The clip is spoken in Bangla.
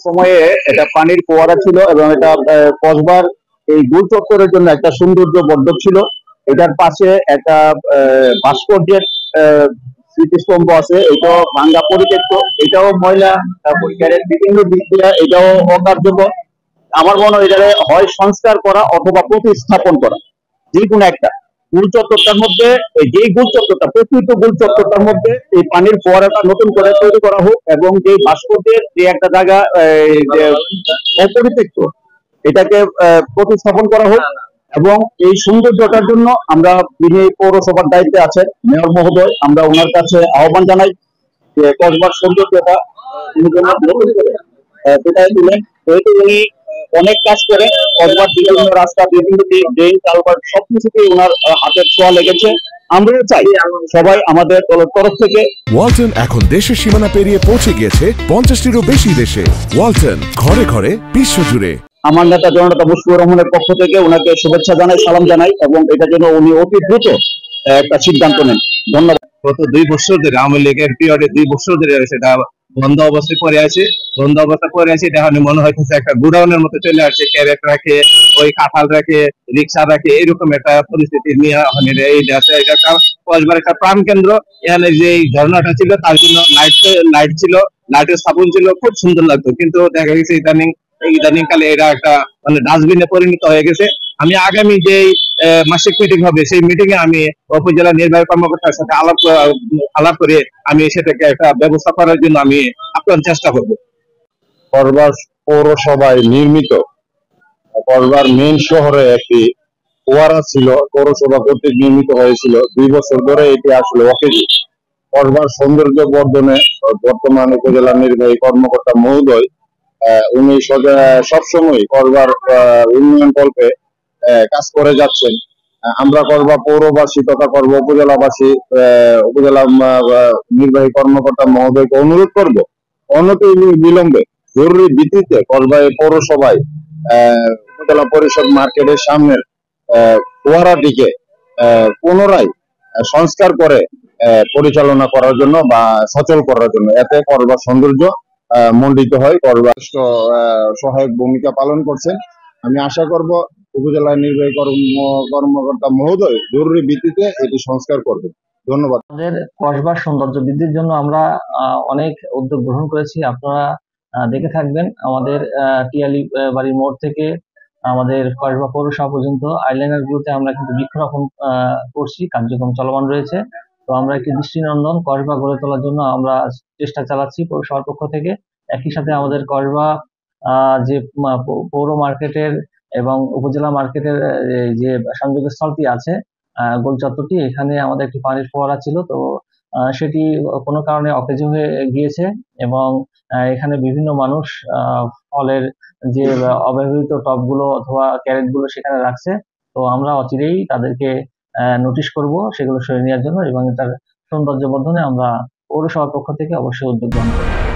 সময়ে এটা পানির ফোয়ারা ছিল এবং এটা কসবার এই গোল চত্বরের জন্য একটা সৌন্দর্য বর্ধক ছিল। এটার পাশে একটা ভাস্কর্যের স্মৃতিস্তম্ভ আছে, এটাও ভাঙ্গা পরিত্যক্ত, এটাও ময়লা পরিষ্কারের বিভিন্ন দিক দিয়ে এটাও অকার্যকর। আমার মনে হয় এটা হয় সংস্কার করা অথবা প্রতিস্থাপন করা, যে কোনো একটা। গোল চত্বরটার মধ্যে যে গোল চত্বরটা প্রকৃত গোল চত্বরটার মধ্যে এই পানির ফোয়ারাটা নতুন করে তৈরি করা হোক এবং যে ভাস্কর্যের যে একটা জায়গা যে অপরিত্যক্ত এটাকে প্রতিস্থাপন করা হোক। এবং এই সৌন্দর্যটার জন্য আমরা যিনি পৌরসভার দায়িত্বে আছেন মেয়র মহোদয়, আমরা ওনার কাছে আহ্বান জানাই যে কসবার সৌন্দর্যটা উনি যেন নতুন করে সেটাই দিলেন। যেহেতু উনি অনেক কাজ করে কসবার বিভিন্ন রাস্তা বিভিন্ন ড্রেন কালভার্ট সবকিছুতেই ওনার হাতের ছোঁয়া লেগেছে। আমরাও চাই সবাই আমাদের তরফ থেকে। ওয়ালটন এখন দেশের সীমানা পেরিয়ে পৌঁছে গিয়েছে 50টিরও বেশি দেশে। ওয়ালটন, ঘরে ঘরে বিশ্বজুড়ে। আমার নেতা জননেতা মুশফিকুর রহমানের পক্ষ থেকে ওনাকে শুভেচ্ছা জানাই, সালাম জানাই এবং এটা যেন উনি অতি দ্রুত একটা সিদ্ধান্ত নেন। ধন্যবাদ। গত 2 বছর ধরে আওয়ামী লীগের পিরিয়ডে 2 বছর ধরে সেটা বন্ধ অবস্থায় পড়ে আছে। এটা এখন মনে হইতেছে একটা গুডাউনের মতো চলে আসছে। ক্যারেট রাখে, ওই কাঁঠাল রাখে, রিক্সা রাখে, এরকম একটা পরিস্থিতি নিয়ে এটা কসবার একটা প্রাণ কেন্দ্র। এখানে যে ঝর্ণাটা ছিল তার জন্য লাইট ছিল, লাইটের স্থাপন ছিল, খুব সুন্দর লাগতো। কিন্তু দেখা গেছে ইদানিং কালে এটা একটা মানে ডাস্টবিনে পরিণত হয়ে গেছে। আমি আগামী যে মাসিক মিটিং হবে সেই মিটিং এ আমি উপজেলা নির্বাহী কর্মকর্তার সাথে আলাপ করে আমি সেটাকে একটা ব্যবস্থা করার জন্য আমি আপ্রাণ চেষ্টা করব। কসবার পৌরসভায় নির্মিত কসবার মেইন শহরে একটি ফোয়ারা ছিল, পৌরসভা কর্তৃক নির্মিত হয়েছিল। 2 বছর ধরে এটি আসলে অকেজো। কসবার সৌন্দর্য বর্ধনে বর্তমান উপজেলা নির্বাহী কর্মকর্তা মহোদয় উনি সবসময় কসবার উন্নয়ন কল্পে কাজ করে যাচ্ছেন। আমরা কসবা পৌরবাসী তথা কসবা উপজেলাবাসী উপজেলা নির্বাহী কর্মকর্তা মহোদয়কে অনুরোধ করব অনতি বিলম্বে জরুরি ভিত্তিতে কসবা পৌরসভায় উপজেলা পরিষদ মার্কেটের সামনের ফোয়ারাটিকে পুনরায় সংস্কার করে পরিচালনা করার জন্য বা সচল করার জন্য, এতে কসবার সৌন্দর্য মণ্ডিত হয়। কসবা সহায়ক ভূমিকা পালন করছেন। আমি আশা করব উপজেলা নির্বাহী কর্মকর্তা মহোদয় জরুরি ভিত্তিতে এটি সংস্কার করবে। ধন্যবাদ। আমাদের কসবার সৌন্দর্য বৃদ্ধির জন্য আমরা অনেক উদ্যোগ গ্রহণ করেছি। আপনারা দেখে থাকবেন আমাদের টিয়ালি বাড়ির মোড় থেকে আমাদের কসবা পৌরসভা পর্যন্ত আইল্যান্ডার গুলোতে আমরা কিন্তু বৃক্ষরোপণ করছি, কার্যক্রম চলমান রয়েছে। তো আমরা একটি দৃষ্টিনন্দন কসবা গড়ে তোলার জন্য আমরা চেষ্টা চালাচ্ছি পৌরসভার পক্ষ থেকে। একই সাথে আমাদের কসবা যে পৌর মার্কেটের এবং উপজেলা মার্কেটের যে সংযোগস্থলটি আছে গোল চত্বরটি, এখানে আমাদের একটি পানির ফোয়ারা ছিল, তো সেটি কোনো কারণে অকেজো হয়ে গিয়েছে এবং এখানে বিভিন্ন মানুষ ফলের যে অব্যবহৃত টবগুলো অথবা ক্যারেটগুলো সেখানে রাখছে। তো আমরা অচিরেই তাদেরকে নোটিশ করব সেগুলো সরিয়ে নেওয়ার জন্য এবং এটার সৌন্দর্য বর্ধনে আমরা পৌরসভার পক্ষ থেকে অবশ্যই উদ্যোগ গ্রহণ করব।